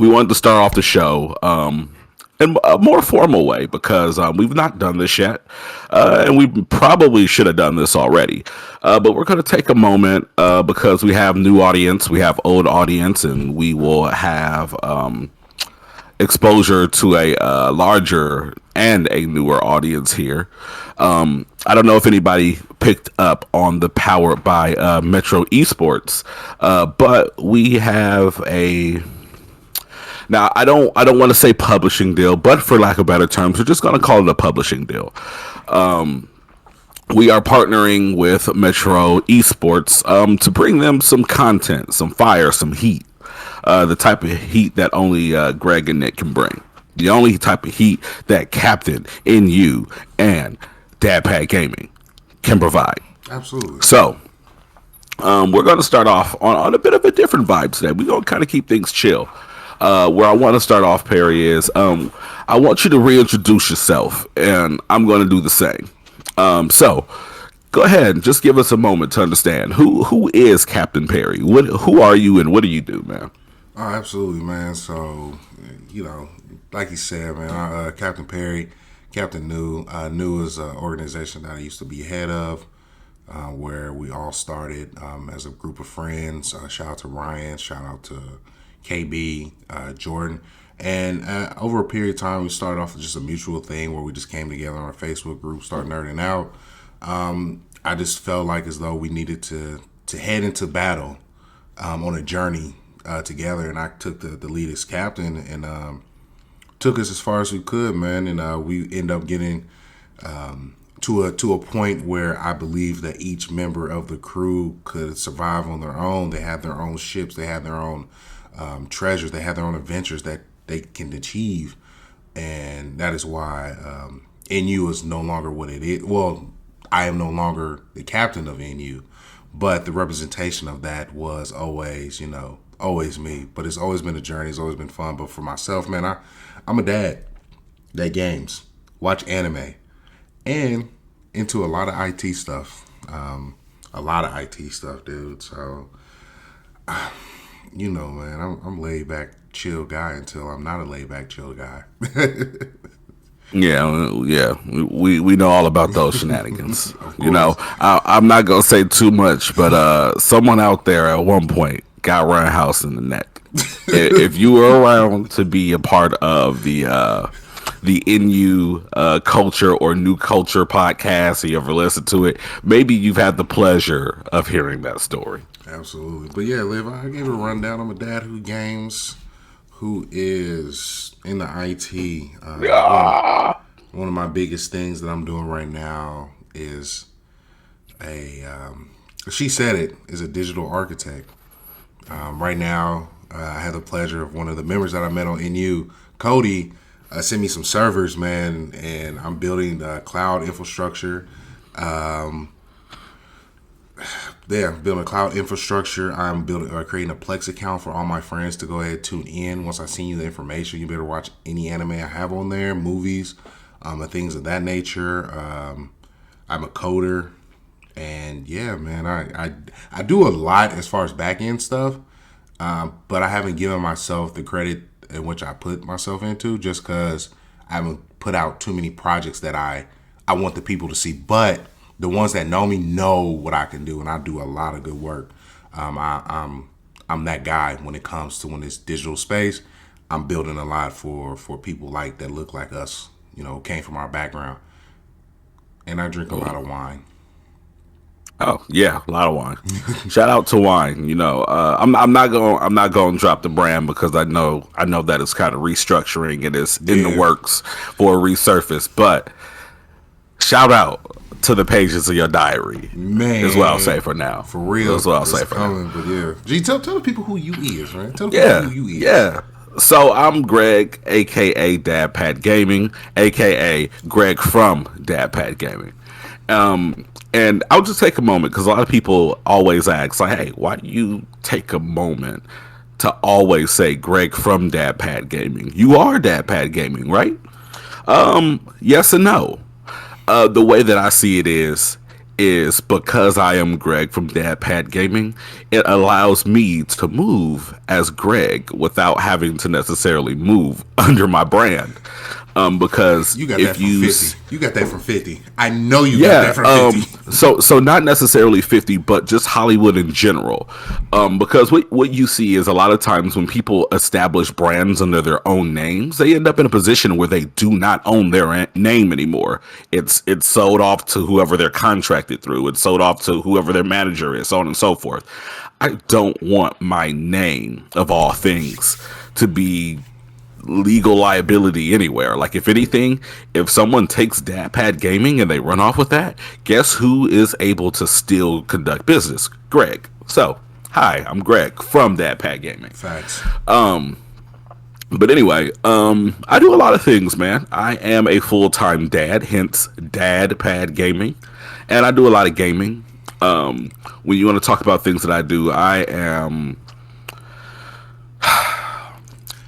we wanted to start off the show in a more formal way because we've not done this yet, and we probably should have done this already. But we're going to take a moment because we have new audience, we have old audience, and we will have exposure to a larger and a newer audience here. I don't know if anybody picked up on the Powered by Metro Esports, but we have a now, I don't want to say publishing deal, but for lack of better terms, we're just going to call it a publishing deal. We are partnering with Metro Esports to bring them some content, some fire, some heat. The type of heat that only Greg and Nick can bring. The only type of heat that Captain, NU, and DadPad Gaming can provide. Absolutely. So, we're going to start off on a bit of a different vibe today. We're going to kind of keep things chill. Where I want to start off, Perry, is I want you to reintroduce yourself, and I'm going to do the same. So, go ahead and just give us a moment to understand who is Captain Perry. Who are you, and what do you do, man? Oh, absolutely, man. So, like you said, man, Captain Perry, Captain New. New is an organization that I used to be head of, where we all started as a group of friends. Shout out to Ryan. Shout out to KB, Jordan, and over a period of time, we started off with just a mutual thing where we just came together on our Facebook group, start nerding out. I just felt like as though we needed to head into battle on a journey together, and I took the lead as captain and took us as far as we could, man. And we end up getting to a point where I believe that each member of the crew could survive on their own. They had their own ships, they had their own treasures, they have their own adventures that they can achieve, and that is why NU is no longer what it is. Well, I am no longer the captain of NU, but the representation of that was always, always me. But it's always been a journey. It's always been fun. But for myself, man, I'm a dad that games, watch anime, and into a lot of IT stuff. Dude. So. Man, I'm laid back, chill guy until I'm not a laid back, chill guy. Yeah. We know all about those shenanigans. I'm not gonna say too much, but someone out there at one point got roundhouse in the neck. If you were around to be a part of the NU culture or new culture podcast, or you ever listen to it, maybe you've had the pleasure of hearing that story. Absolutely. But yeah, Liv, I gave a rundown. I'm a dad who games, who is in the IT. One of my biggest things that I'm doing right now is she said it, is a digital architect. Right now, I had the pleasure of one of the members that I met on NU, Cody, sent me some servers, man, and I'm building the cloud infrastructure. Building a cloud infrastructure. I'm creating a Plex account for all my friends to go ahead tune in. Once I send you the information, you better watch any anime I have on there, movies, and things of that nature. I'm a coder, and yeah, man, I do a lot as far as back end stuff, but I haven't given myself the credit in which I put myself into, just because I haven't put out too many projects that I want the people to see, but the ones that know me know what I can do, and I do a lot of good work. I'm that guy when it comes to this digital space. I'm building a lot for people that look like us, came from our background. And I drink a lot of wine. Oh yeah, a lot of wine. Shout out to wine. I'm not going to drop the brand because I know that it's kind of restructuring and it's in the works for a resurface. But shout out to the pages of your diary, man. Is what I'll say for now. For real, that's what I'll say for now. But yeah, G, tell the people who you is, right? Tell the people who you is. Yeah. So I'm Greg, aka DadPad Gaming, aka Greg from DadPad Gaming. And I'll just take a moment because a lot of people always ask, like, hey, why do you take a moment to always say Greg from DadPad Gaming? You are DadPad Gaming, right? Yes and no. The way that I see it is, is because I am Greg from Dad Pad Gaming, it allows me to move as Greg without having to necessarily move under my brand. Because You got if that from you 50. You got that from 50. I know you got that from 50. so not necessarily 50, but just Hollywood in general. Because what you see is a lot of times when people establish brands under their own names, they end up in a position where they do not own their name anymore. It's sold off to whoever they're contracted through. It's sold off to whoever their manager is, so on and so forth. I don't want my name, of all things, to be legal liability anywhere. Like, if anything, if someone takes Dad Pad Gaming and they run off with that, guess who is able to still conduct business? Greg. So, hi, I'm Greg from Dad Pad Gaming. Facts. But anyway, I do a lot of things, man. I am a full-time dad, hence Dad Pad Gaming, and I do a lot of gaming. When you want to talk about things that I do, I am...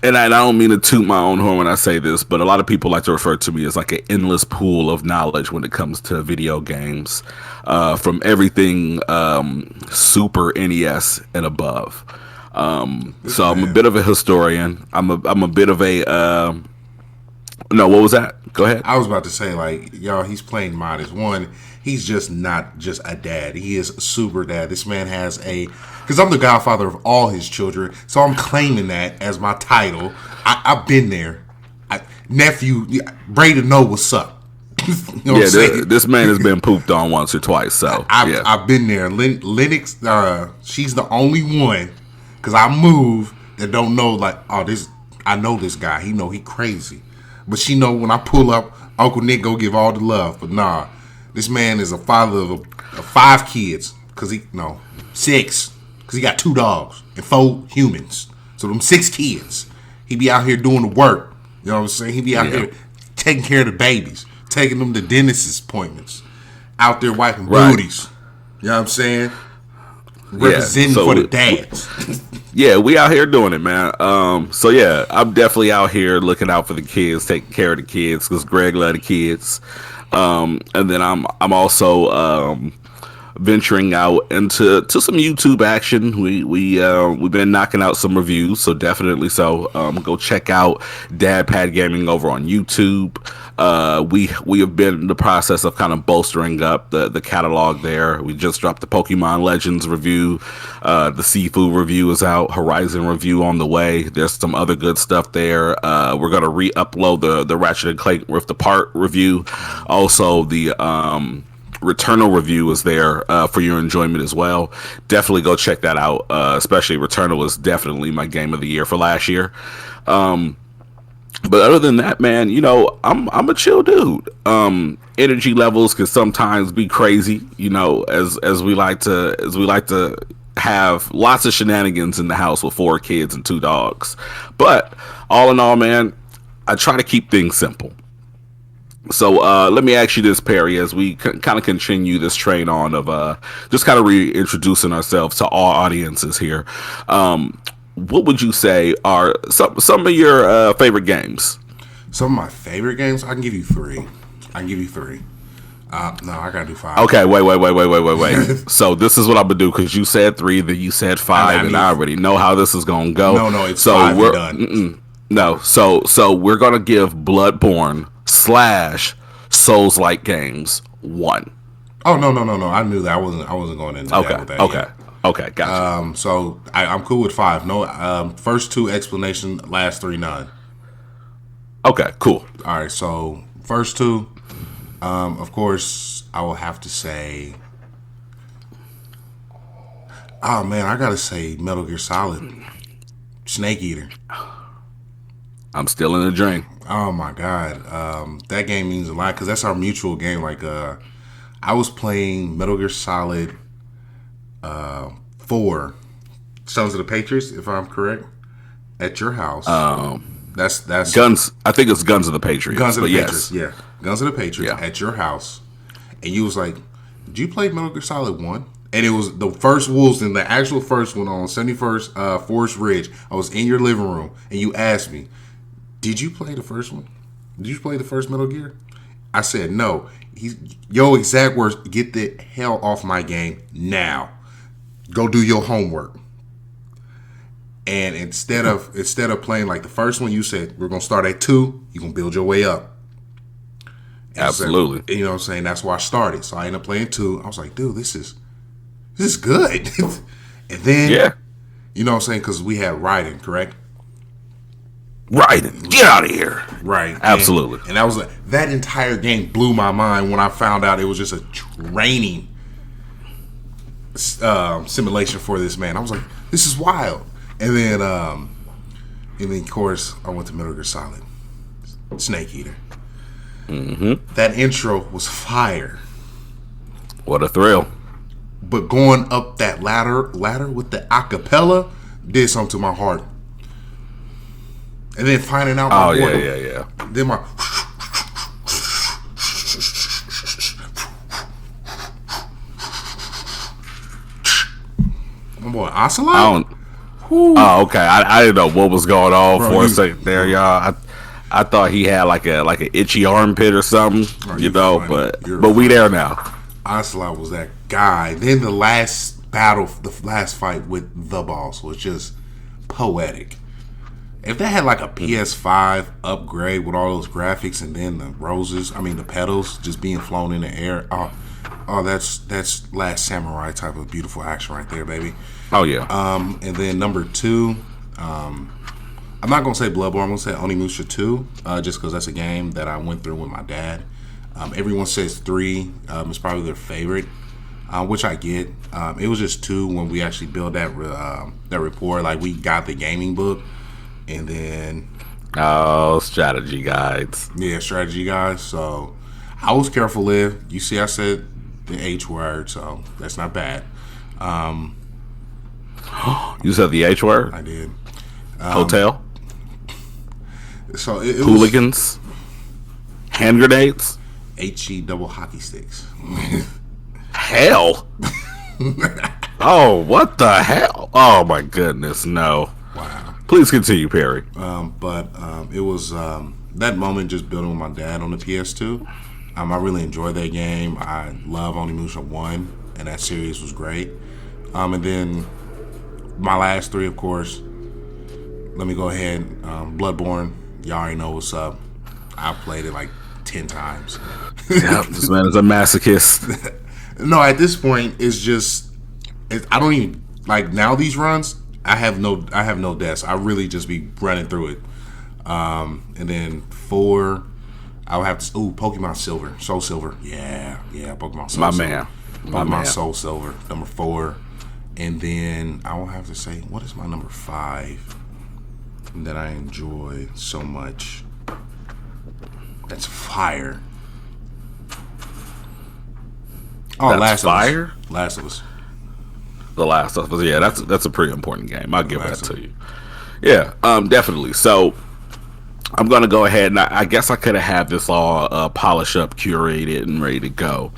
And I don't mean to toot my own horn when I say this, but a lot of people like to refer to me as like an endless pool of knowledge when it comes to video games, from everything Super NES and above. So I'm a bit of a historian. I'm a bit of a no. What was that? Go ahead. I was about to say, like, y'all, he's playing modest. One, he's just not just a dad. He is super dad. This man has because I'm the godfather of all his children, so I'm claiming that as my title. I've been there. Nephew, Braden know what's up. You know what I'm saying? This man has been pooped on once or twice, so I've been there. Linux, she's the only one, because I move, that don't know, like, oh, I know this guy. He know he crazy. But she know when I pull up, Uncle Nick go give all the love. But nah, this man is a father of 5 kids. 6. Because he got 2 dogs and 4 humans. So them 6 kids. He be out here doing the work. You know what I'm saying? He be out here taking care of the babies. Taking them to dentist's appointments. Out there wiping booties. You know what I'm saying? Representing for the dads. Yeah, we out here doing it, man. So yeah, I'm definitely out here looking out for the kids, taking care of the kids, because Greg love the kids. And then I'm also venturing out into some YouTube action. We've been knocking out some reviews, so definitely so. Go check out Dad Pad Gaming over on YouTube. We have been in the process of kind of bolstering up the catalog there. We just dropped the Pokemon Legends review. The Seafood review is out. Horizon review on the way. There's some other good stuff there. We're gonna re-upload the Ratchet and Clank Rift Apart review. Also, the Returnal review is there for your enjoyment as well. Definitely go check that out. Especially Returnal was definitely my game of the year for last year. But other than that, man, you know, I'm a chill dude. Energy levels can sometimes be crazy, you know, as we like to have lots of shenanigans in the house with 4 kids and 2 dogs. But all in all, man, I try to keep things simple. So let me ask you this, Perry, as we kind of continue this train on of just kind of reintroducing ourselves to all audiences here. What would you say are some of your favorite games? Some of my favorite games? I can give you 3. No, I gotta do 5. Okay, wait. So this is what I'm gonna do, because you said 3, then you said 5, and I already know how this is gonna go. No, it's 5 and done. No, so we're gonna give Bloodborne / Souls-like games 1. Oh no! I knew that. I wasn't going into that with that. Okay, gotcha. So I'm cool with 5. No, first 2 explanation, last 3 none. Okay, cool. All right, so first 2, of course, I will have to say, oh man, I gotta say Metal Gear Solid, Snake Eater. I'm still in the drain. Oh my god, that game means a lot, because that's our mutual game. Like, I was playing Metal Gear Solid 4, Sons of the Patriots, if I'm correct, at your house. That's Guns. I think it's Guns of the Patriots. Guns of the yes. Patriots, yeah, Guns of the Patriots at your house, and you was like, "Did you play Metal Gear Solid 1?" And it was the first Wolves, in the actual first one on 71st Forest Ridge. I was in your living room, and you asked me, "Did you play the first one? Did you play the first Metal Gear?" I said no. Yo, exact words, get the hell off my game now. Go do your homework. And instead of playing like the first one, you said we're gonna start at 2. You're gonna build your way up. And Absolutely. So, you know what I'm saying? That's where I started. So I ended up playing 2. I was like, dude, this is good. And then, you know what I'm saying? Because we had Raiden, correct? Raiden, get out of here! Right. Absolutely. And that entire game blew my mind when I found out it was just a training simulation for this man. I was like, this is wild. And then of course, I went to Metal Gear Solid, Snake Eater. Mm-hmm. That intro was fire. What a thrill! But going up that ladder with the acapella did something to my heart. And then finding out my boy. Yeah. Then my boy Ocelot. Oh, okay. I didn't know what was going on for a second there, y'all. I thought he had like an itchy armpit or something, but we there now. Ocelot was that guy. Then the last battle, the last fight with the boss was just poetic. If they had like a PS5 upgrade with all those graphics and then the petals just being flown in the air, that's Last Samurai type of beautiful action right there, baby. Oh yeah. And then number 2, I'm not gonna say Bloodborne. I'm gonna say Onimusha 2, just because that's a game that I went through with my dad. Everyone says 3 is probably their favorite, which I get. It was just 2 when we actually built that rapport. Like we got the gaming book, and then strategy guides. Yeah, strategy guides. So I was careful. You see, I said the H word, so that's not bad. You said the H word? I did. Hotel. So it hooligans. Hand grenades. HE double hockey sticks. Hell. Oh, what the hell? Oh my goodness, no. Wow. Please continue, Perry. But it was that moment just building with my dad on the PS2. I really enjoyed that game. I love Onimusha 1, and that series was great. And then my last 3, of course. Let me go ahead. Bloodborne. Y'all already know what's up. I played it like 10 times. Yep, this man is a masochist. No, at this point, I don't even like now. These runs, I have no deaths. I really just be running through it. And then 4, I would have to. Pokemon Silver, Soul Silver. Yeah, Pokemon Soul Silver. Pokemon Soul Silver, number 4. And then I will have to say, what is my number 5 that I enjoy so much? That's fire. Oh, that's fire? Last of Us. The Last of Us. Yeah, that's a pretty important game. I'll give that to you. Yeah, definitely. So I'm gonna go ahead and I guess I could have had this all polished up, curated, and ready to go,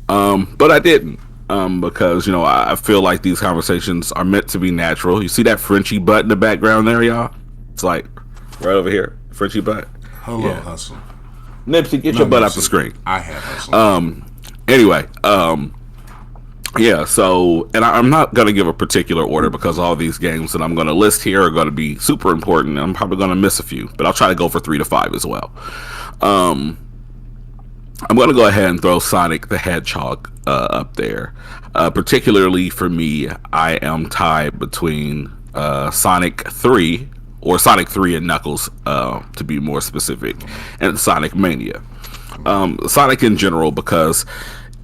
but I didn't. Because I feel like these conversations are meant to be natural. You see that Frenchie butt in the background there, y'all? It's like right over here, Frenchie butt. Hello, Hustle. Nipsey, get your butt off the screen. I have Hustle. Anyway, yeah. So, and I'm not gonna give a particular order because all these games that I'm gonna list here are gonna be super important. And I'm probably gonna miss a few, but I'll try to go for 3 to 5 as well. I'm going to go ahead and throw Sonic the Hedgehog up there. Particularly for me, I am tied between Sonic 3, or Sonic 3 and Knuckles, to be more specific, and Sonic Mania. Sonic in general, because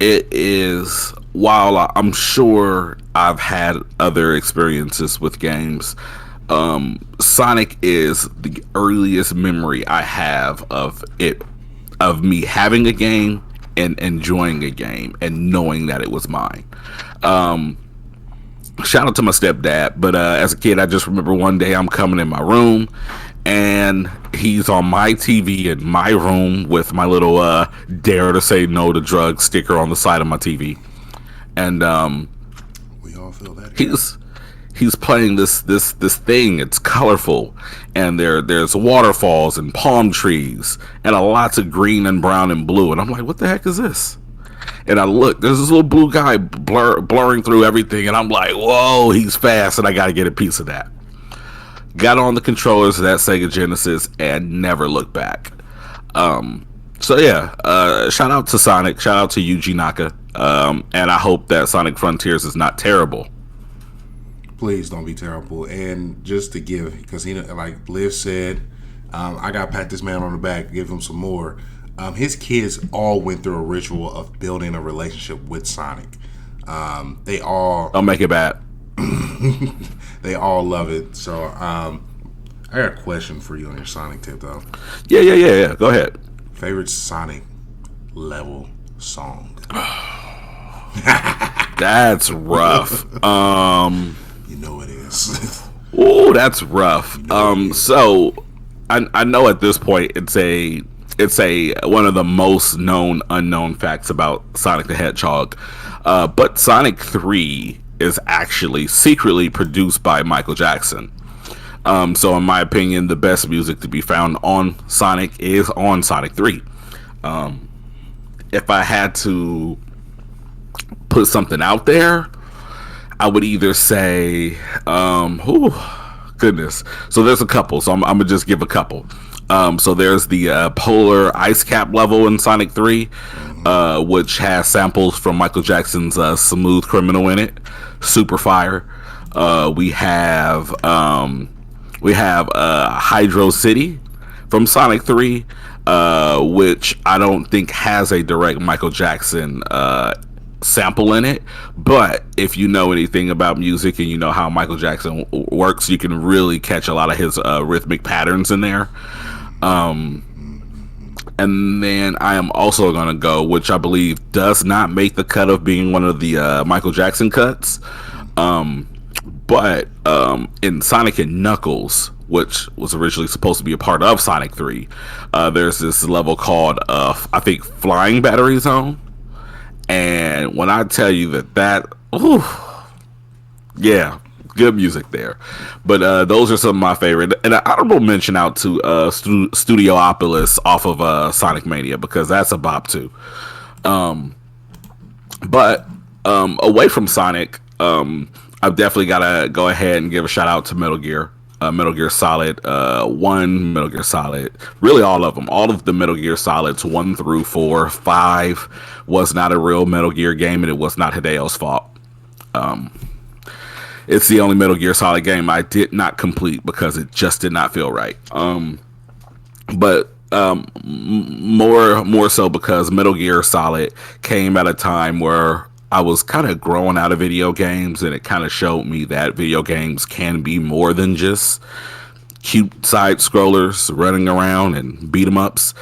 it is, while I'm sure I've had other experiences with games, Sonic is the earliest memory I have of me having a game and enjoying a game and knowing that it was mine. Shout out to my stepdad, but as a kid, I just remember one day I'm coming in my room and he's on my TV in my room with my little dare to say no to drugs sticker on the side of my TV. And we all feel that. he's playing this thing. It's colorful, and there's waterfalls and palm trees and lots of green and brown and blue. And I'm like, what the heck is this? And I look, there's this little blue guy blurring through everything, and I'm like, whoa, he's fast, and I got to get a piece of that. Got on the controllers of that Sega Genesis and never looked back. So yeah, shout out to Sonic, shout out to Yuji Naka, and I hope that Sonic Frontiers is not terrible. Please don't be terrible. And just to give, because he, like Liv said, I got to pat this man on the back, give him some more. His kids all went through a ritual of building a relationship with Sonic. They all don't make it bad. They all love it. So I got a question for you on your Sonic tip, though. Yeah. Go ahead. Favorite Sonic level song? That's rough. You know it is. Ooh, that's rough. So I know at this point it's a one of the most known unknown facts about Sonic the Hedgehog. But Sonic 3 is actually secretly produced by Michael Jackson. So in my opinion, the best music to be found on Sonic is on Sonic 3. If I had to put something out there, I would either say, goodness. So there's a couple. So I'm gonna just give a couple. So there's the Polar Ice Cap level in Sonic 3, which has samples from Michael Jackson's Smooth Criminal in it. Super fire. We have Hydro City from Sonic 3, which I don't think has a direct Michael Jackson sample in it, but if you know anything about music and you know how Michael Jackson works, you can really catch a lot of his rhythmic patterns in there. And then I am also going to go, which I believe does not make the cut of being one of the Michael Jackson cuts, but in Sonic and Knuckles, which was originally supposed to be a part of Sonic 3, there's this level called I think Flying Battery Zone. And when I tell you yeah, good music there. But those are some of my favorite. And an honorable mention out to Studiopolis off of Sonic Mania, because that's a bop too. But away from Sonic, I've definitely got to go ahead and give a shout out to Metal Gear. Metal Gear Solid 1, Metal Gear Solid, really all of them. All of the Metal Gear Solids 1 through 4, 5 was not a real Metal Gear game, and it was not Hideo's fault. It's the only Metal Gear Solid game I did not complete because it just did not feel right. But more so because Metal Gear Solid came at a time where I was kind of growing out of video games, and it kind of showed me that video games can be more than just cute side scrollers running around and beat 'em ups.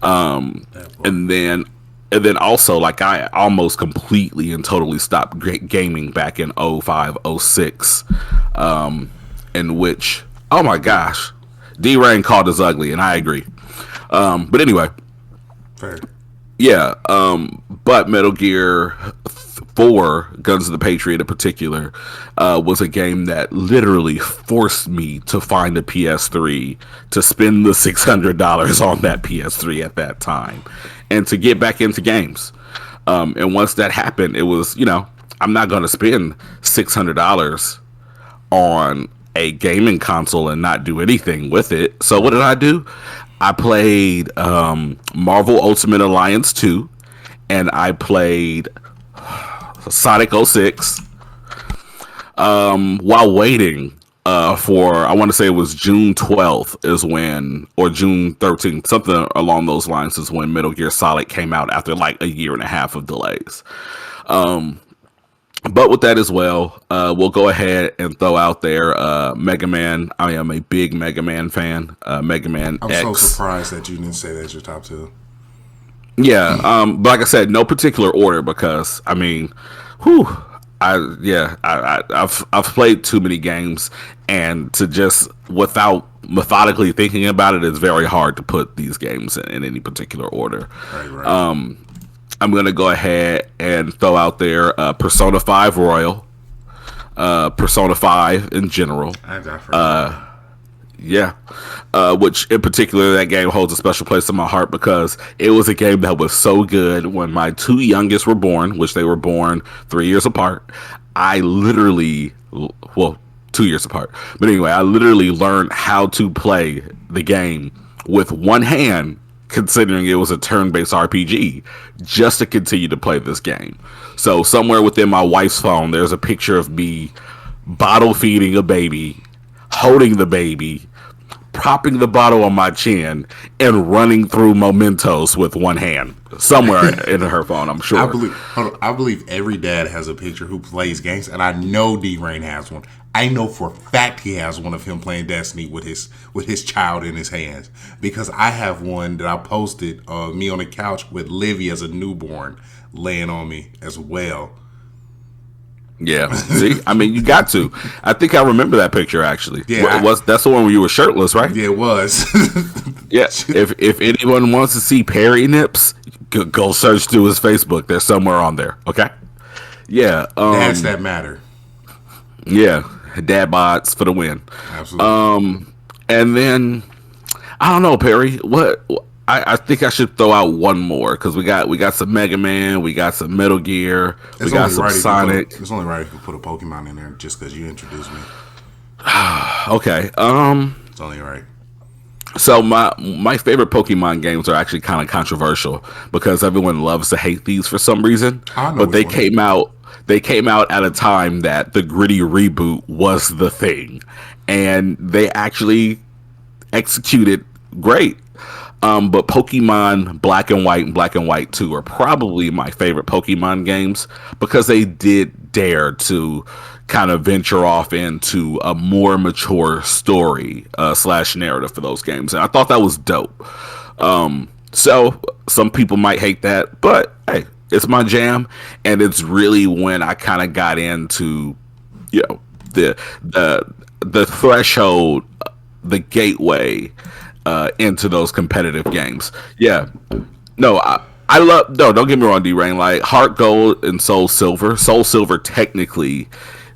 And then also, like, I almost completely and totally stopped gaming back in 05, 06, in which, oh my gosh, D-Rain called us ugly, and I agree. But anyway, fair. Yeah, but Metal Gear 4, Guns of the Patriot in particular, was a game that literally forced me to find a PS3, to spend the $600 on that PS3 at that time, and to get back into games. And once that happened, it was, I'm not going to spend $600 on a gaming console and not do anything with it. So what did I do? I played Marvel Ultimate Alliance 2, and I played Sonic 06 while waiting for, I want to say it was June 12th is when, or June 13th, something along those lines, is when Metal Gear Solid came out after like a year and a half of delays. But with that as well, we'll go ahead and throw out there Mega Man. I am a big Mega Man fan. Mega Man I'm X. so surprised that you didn't say that's your top two. Yeah, but like I said, no particular order, because I mean, I've played too many games, and to just, without methodically thinking about it, it's very hard to put these games in any particular order. Right. I'm going to go ahead and throw out there Persona 5 Royal, Persona 5 in general. I've heard Yeah. Which in particular, that game holds a special place in my heart because it was a game that was so good when my two youngest were born, which they were born 3 years apart. I literally, well, 2 years apart. But anyway, I literally learned how to play the game with one hand, considering it was a turn-based RPG, just to continue to play this game. So somewhere within my wife's phone, there's a picture of me bottle feeding a baby, holding the baby, propping the bottle on my chin, and running through mementos with one hand. Somewhere in her phone, I'm sure. I believe every dad has a picture who plays games, and I know D-Rain has one. I know for a fact he has one of him playing Destiny with his child in his hands, because I have one that I posted of me on the couch with Livy as a newborn laying on me as well. Yeah, see, I mean, you got to. I think I remember that picture actually. Yeah, that's the one where you were shirtless, right? Yeah, it was. Yeah. If anyone wants to see Perry nips, go search through his Facebook. They're somewhere on there. Okay. Yeah. Dads that matter. Yeah, dad bods for the win. Absolutely. And then I don't know, Perry. What? I think I should throw out one more because we got some Mega Man, we got some Metal Gear, we got some Sonic. It's only right if you put a Pokemon in there just because you introduced me. Okay. It's only right. So my favorite Pokemon games are actually kind of controversial because everyone loves to hate these for some reason. But they came out at a time that the gritty reboot was the thing, and they actually executed great. But Pokemon Black and White and Black and White 2 are probably my favorite Pokemon games because they did dare to kind of venture off into a more mature story / narrative for those games. And I thought that was dope. So some people might hate that, but hey, it's my jam. And it's really when I kind of got into, the threshold, the gateway into those competitive games. Yeah. No, I love, no, don't get me wrong, D-Rain. Like Heart Gold and Soul Silver. Soul Silver technically,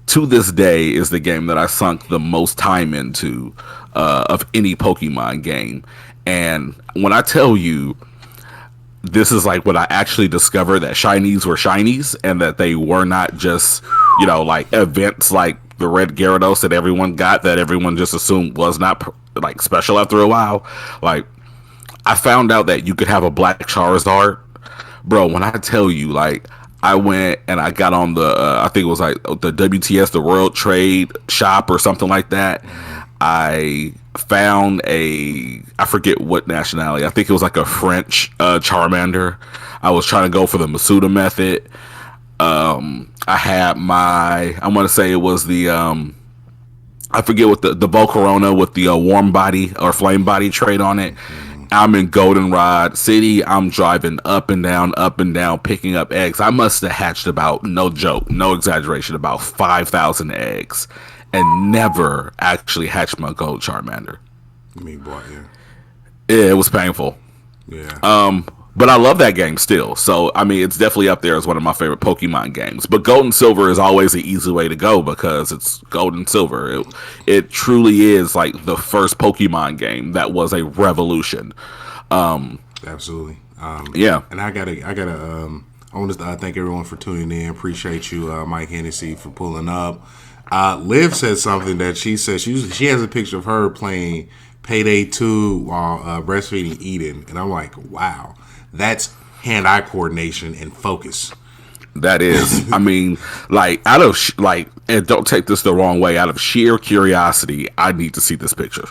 to this day, is the game that I sunk the most time into of any Pokemon game. And when I tell you, this is like when I actually discovered that shinies were shinies and that they were not just, like events like the Red Gyarados that everyone got, that everyone just assumed was not like special after a while. Like, I found out that you could have a Black Charizard. Bro, when I tell you, like, I went and I got on the, I think it was like the WTS, the World Trade Shop or something like that. I found I forget what nationality. I think it was like a French Charmander. I was trying to go for the Masuda method. I had I want to say it was the, I forget what the Volcarona with the warm body or flame body trait on it. I'm in Goldenrod City. I'm driving up and down, picking up eggs. I must have hatched about, no joke, no exaggeration, about 5,000 eggs and never actually hatched my gold Charmander. You mean, boy, yeah. Yeah, it was painful. Yeah. But I love that game still. So, I mean, it's definitely up there as one of my favorite Pokemon games. But Gold and Silver is always the easy way to go because it's Gold and Silver. It truly is like the first Pokemon game that was a revolution. Absolutely. Yeah. And I want to thank everyone for tuning in. Appreciate you, Mike Hennessy, for pulling up. Liv said something that she said she has a picture of her playing Payday 2 while breastfeeding Eden. And I'm like, wow. That's hand-eye coordination and focus. That is, I mean, like and don't take this the wrong way. Out of sheer curiosity, I need to see this picture.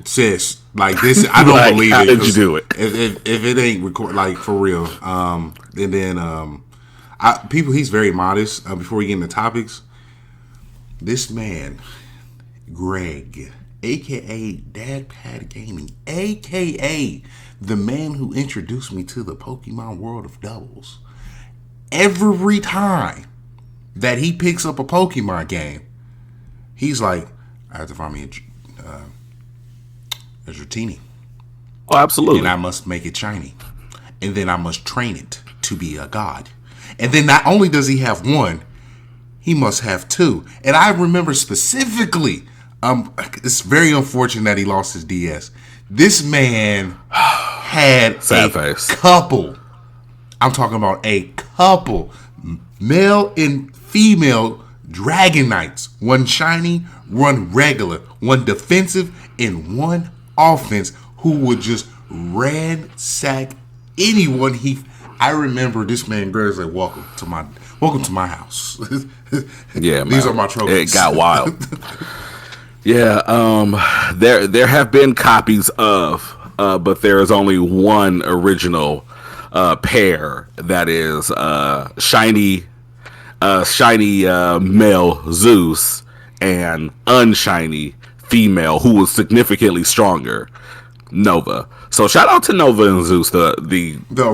Sis, like this, I don't like, believe how it. How did you do it? If it ain't record, like for real. And then he's very modest. Before we get into topics, this man, Greg, aka Dad Pad Gaming, aka the man who introduced me to the Pokemon world of doubles. Every time that he picks up a Pokemon game, he's like, I have to find me a Dratini. Oh, absolutely. And I must make it shiny. And then I must train it to be a god. And then not only does he have one, he must have two. And I remember specifically, it's very unfortunate that he lost his DS. This man had Sad a face. couple. I'm talking about a couple, male and female Dragon Knights. One shiny, one regular, one defensive, and one offense, who would just ransack anyone I remember this man Greg was like, welcome to my house. Yeah, These man. are my trophies. It got wild. Yeah, there have been copies of, but there is only one original pair that is shiny male Zeus and unshiny female, who was significantly stronger, Nova. So shout out to Nova and Zeus, the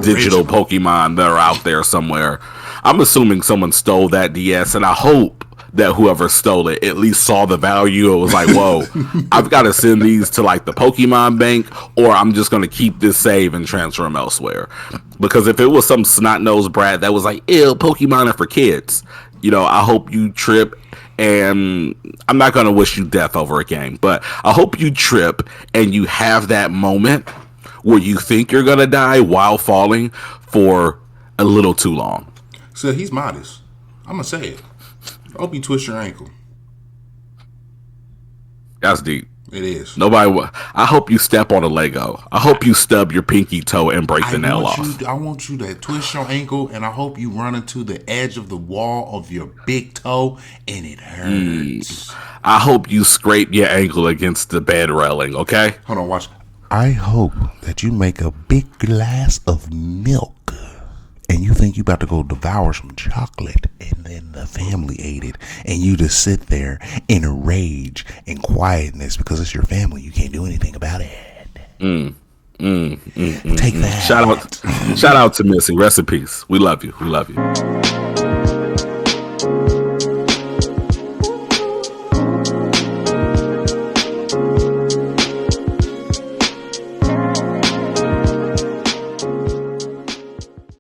digital Pokemon that are out there somewhere. I'm assuming someone stole that DS, and I hope that whoever stole it at least saw the value. It was like, whoa, I've got to send these to like the Pokemon bank, or I'm just going to keep this save and transfer them elsewhere. Because if it was some snot-nosed brat that was like, ew, Pokemon are for kids, I hope you trip. And I'm not going to wish you death over a game, but I hope you trip and you have that moment where you think you're going to die while falling for a little too long. So he's modest. I'm going to say it. I hope you twist your ankle. That's deep. It is. I hope you step on a Lego. I hope you stub your pinky toe and break the nail off. I want you to twist your ankle, and I hope you run into the edge of the wall of your big toe, and it hurts. I hope you scrape your ankle against the bed railing, okay? Hold on, watch. I hope that you make a big glass of milk, and you think you about to go devour some chocolate, and then the family ate it, and you just sit there in a rage and quietness because it's your family. You can't do anything about it. Take that. Shout out to Missy. Rest in peace. We love you.